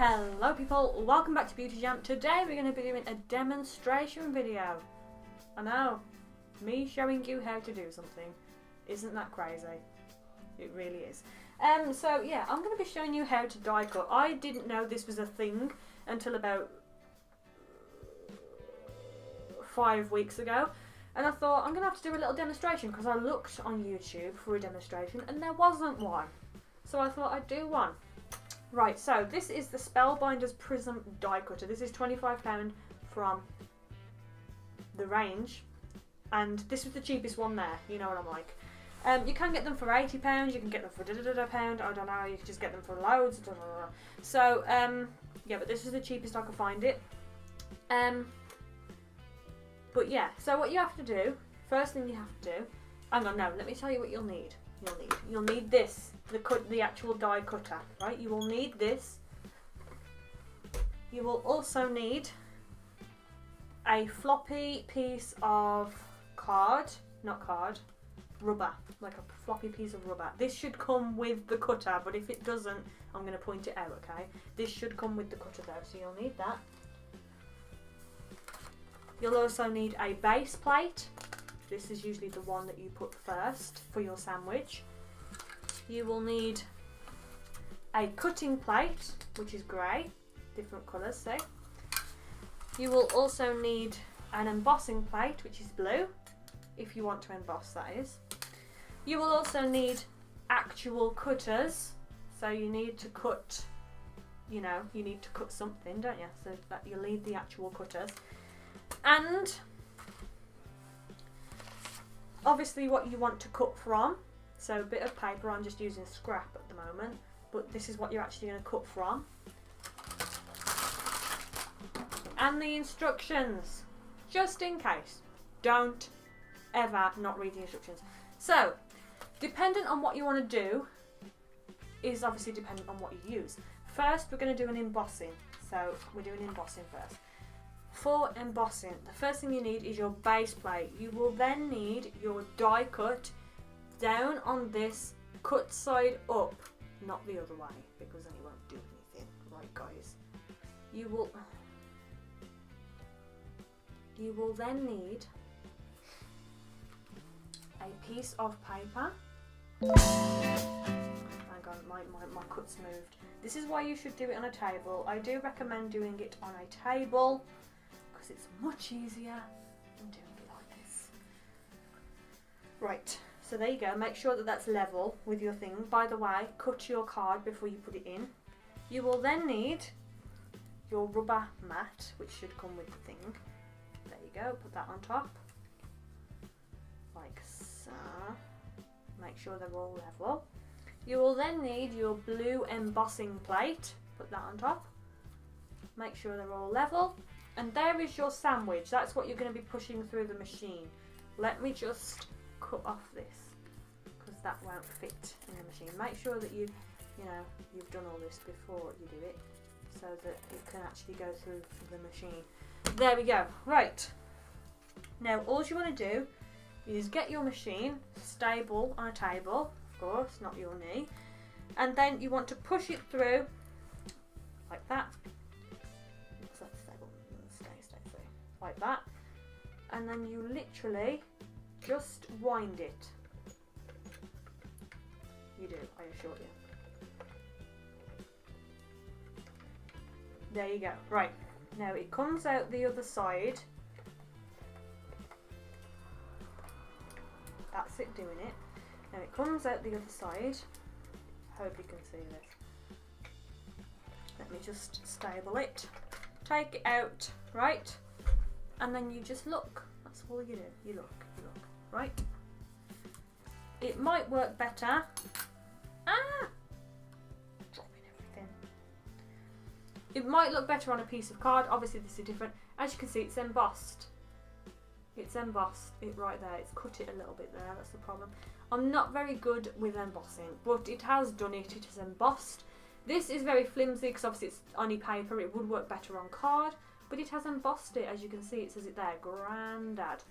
Hello people, welcome back to Beauty Jam. Today we're going to be doing a demonstration video. I know, me showing you how to do something. Isn't that crazy? It really is. So yeah, I'm going to be showing you how to die cut. I didn't know this was a thing until about 5 weeks ago. And I thought I'm going to have to do a little demonstration because I looked on YouTube for a demonstration and there wasn't one. So I thought I'd do one. Right, so this is the Spellbinder's Prism die cutter. This is £25 from the range, and this was the cheapest one there. You know what I'm like. You can get them for £80. You can get them for £1. I don't know. You can just get them for loads. So yeah, but this is the cheapest I could find it. But yeah, so what you have to do, first thing you have to do. Hang on, no. Let me tell you what you'll need. You'll need this, the actual die cutter, right? You will need this. You will also need a floppy piece of rubber, like a floppy piece of rubber. This should come with the cutter, but if it doesn't, I'm going to point it out, okay? This should come with the cutter though, so you'll need that. You'll also need a base plate. This is usually the one that you put first for your sandwich. You will need a cutting plate, which is grey, different colours, see? You will also need an embossing plate, which is blue, if you want to emboss, that is. You will also need actual cutters, so you need to cut, you need to cut something, don't you? So that you'll need the actual cutters. And obviously what you want to cut from, so a bit of paper. I'm just using scrap at the moment, but this is what you're actually going to cut from. And the instructions, just in case. Don't ever not read the instructions. So, dependent on what you want to do, is obviously dependent on what you use. First, we're going to do an embossing. So, we're doing embossing first. For embossing, the first thing you need is your base plate. You will then need your die cut down on this, cut side up, not the other way, because then it won't do anything. Right, guys? You will then need a piece of paper. Hang on, my cut's moved. This is why you should do it on a table. I do recommend doing it on a table, it's much easier than doing it like this. Right, so there you go. Make sure that that's level with your thing. By the way, cut your card before you put it in. You will then need your rubber mat, which should come with the thing. There you go, put that on top. Like so. Make sure they're all level. You will then need your blue embossing plate. Put that on top. Make sure they're all level. And there is your sandwich. That's what you're going to be pushing through the machine. Let me just cut off this, because that won't fit in the machine. Make sure that you've done all this before you do it, so that it can actually go through the machine. There we go. Right. Now all you want to do is get your machine stable on a table, of course, not your knee, and then you want to push it through like that. Like that, and then you literally just wind it. You do, I assure you. There you go. Right, now it comes out the other side. That's it doing it. Now it comes out the other side. Hope you can see this. Let me just stable it. Take it out, right? And then you just look. That's all you do. You look, right? It might work better. Dropping everything. It might look better on a piece of card. Obviously this is different. As you can see, it's embossed. It's embossed it right there. It's cut it a little bit there. That's the problem. I'm not very good with embossing, but it has done it. It has embossed. This is very flimsy because obviously it's only paper. It would work better on card. But it has embossed it, as you can see. It says it there, Grandad.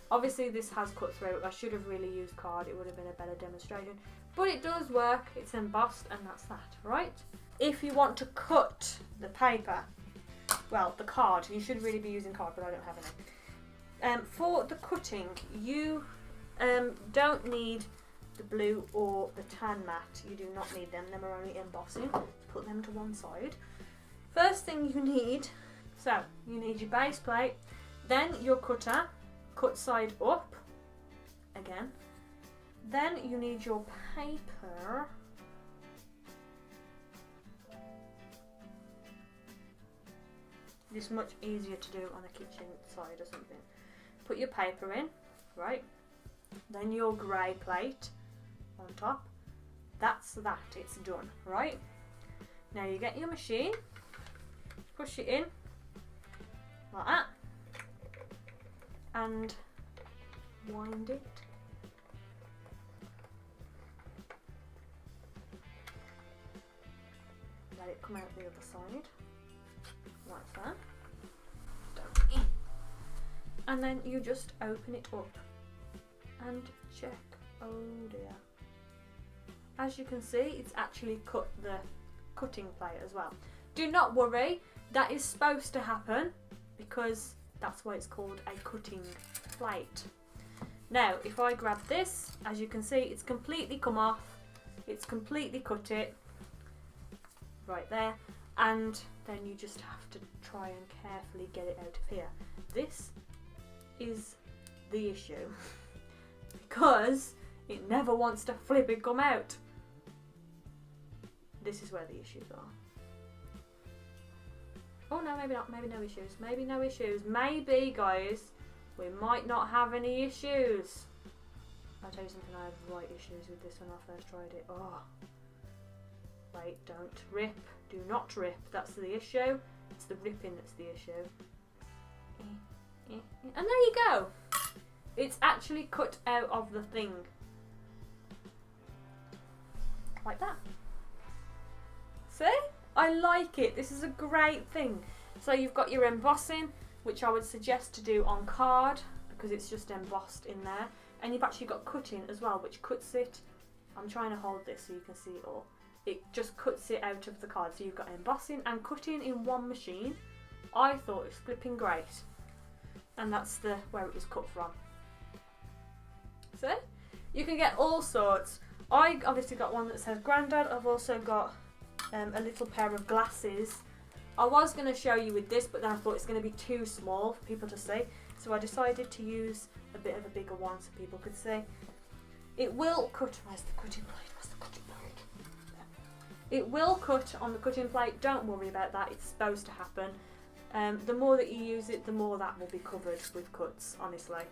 Obviously this has cut through. I should have really used card. It would have been a better demonstration. But it does work. It's embossed, and that's that, right? if you want to cut the paper, well, the card, you should really be using card, but I don't have any. For the cutting, you don't need the blue or the tan mat. You do not need them. Them are only embossing. Put them to one side. First thing you need, so you need your base plate, then your cutter, cut side up, again. Then you need your paper. It's much easier to do on a kitchen side or something. Put your paper in, right? Then your grey plate on top. That's that, it's done, right? Now you get your machine, push it in, like that, and wind it. Let it come out the other side, like that. And then you just open it up and check. Oh dear. As you can see, it's actually cut the cutting plate as well. Do not worry, that is supposed to happen because that's why it's called a cutting plate. Now, if I grab this, as you can see, it's completely come off. It's completely cut it right there, and then you just have to try and carefully get it out of here. This is the issue because it never wants to flip and come out. This is where the issues are. Oh no, maybe not, maybe no issues, maybe no issues, maybe guys, we might not have any issues. I'll tell you something, I had right issues with this when I first tried it. Oh, wait, don't rip, do not rip, that's the issue, it's the ripping that's the issue. And there you go, it's actually cut out of the thing, like that. See? I like it. This is a great thing. So you've got your embossing, which I would suggest to do on card because it's just embossed in there. And you've actually got cutting as well, which cuts it. I'm trying to hold this so you can see it all. It just cuts it out of the card. So you've got embossing and cutting in one machine. I thought it was flipping great. And that's where it was cut from. So you can get all sorts. I obviously got one that says Grandad. I've also got a little pair of glasses. I was going to show you with this, but then I thought it's going to be too small for people to see, so I decided to use a bit of a bigger one so people could see. It will cut. Where's the cutting plate? Where's the cutting plate? There. It will cut on the cutting plate. Don't worry about that. It's supposed to happen. The more that you use it, the more that will be covered with cuts, honestly.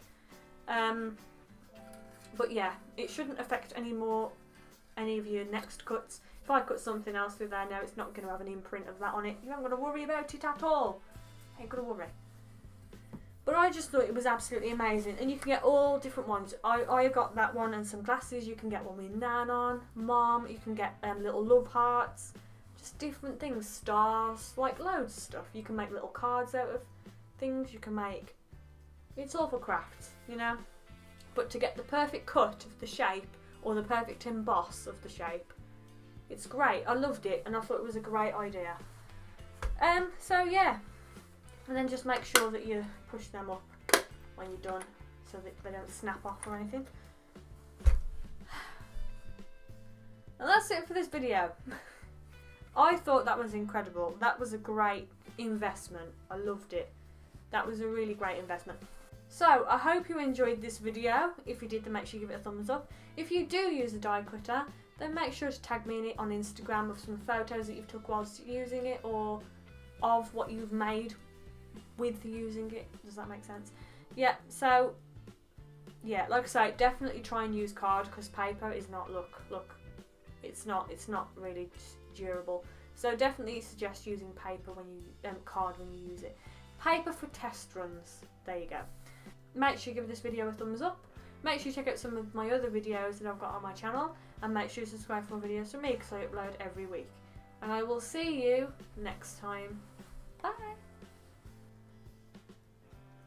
But yeah, it shouldn't affect any of your next cuts. If I cut something else through there now, it's not going to have an imprint of that on it. You aren't going to worry about it at all. Ain't going to worry. But I just thought it was absolutely amazing. And you can get all different ones. I got that one and some glasses. You can get one with Nan on, Mom. You can get little love hearts. Just different things. Stars. Like loads of stuff. You can make little cards out of things. You can make... It's all for crafts, you know. But to get the perfect cut of the shape or the perfect emboss of the shape, it's great. I loved it and I thought it was a great idea. So yeah, and then just make sure that you push them up when you're done so that they don't snap off or anything. And that's it for this video. I thought that was incredible. That was a great investment. I loved it. That was a really great investment. So I hope you enjoyed this video. If you did, then make sure you give it a thumbs up. If you do use a die cutter, then make sure to tag me in it on Instagram of some photos that you've took whilst using it, or of what you've made with using it. Does that make sense? Yeah, so yeah, like I say, definitely try and use card because paper is not, look, it's not really durable. So definitely suggest using paper when you, card when you use it. Paper for test runs, there you go. Make sure you give this video a thumbs up. Make sure you check out some of my other videos that I've got on my channel, and make sure you subscribe for more videos from me because I upload every week. And I will see you next time. Bye!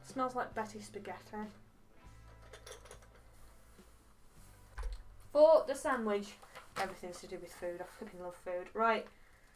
Smells like Betty spaghetti. For the sandwich, everything's to do with food. I flipping love food. Right,